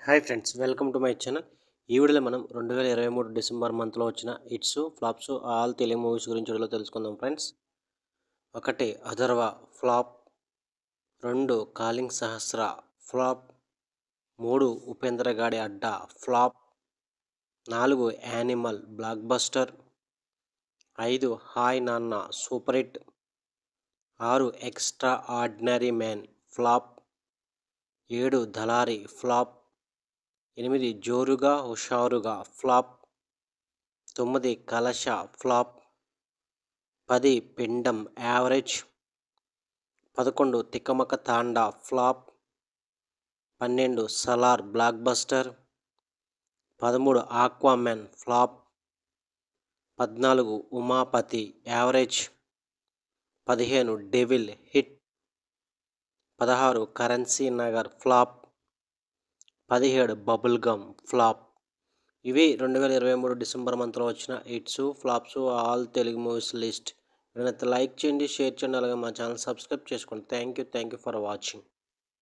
Hi friends, welcome to my channel. ఈ వీడియోలో మనం 2023 డిసెంబర్ మంత్లో వచ్చిన hits, flops all Telugu movies గురించి వీడియోలో తెలుసుకుందాం friends. 1 Atharva flop, 2 calling Sahasra flop, 3 Upendra Gadi Adda flop, 4 animal blockbuster, 5 hi Nanna super hit, 6 extra ordinary man flop, 7 Dalari flop, 8 జోరుగా హుషారుగా ఫ్లాప్, 9 కలశ ఫ్లాప్, 10 పిండం average, 11 Tikamaka Thanda flop, 12 Salaar blockbuster, 13 Aquaman flop, 14 Umapathi average, 15 devil hit, 16 currency Nagar flop, 17 bubblegum flop. ఇవి 2023 December మంత్లో వచ్చిన hits, flops all Telugu movies list. Like చేయండి, share చేయండి, అలాగే మా ఛానల్ సబ్స్క్రైబ్ చేసుకోండి. Thank you for watching.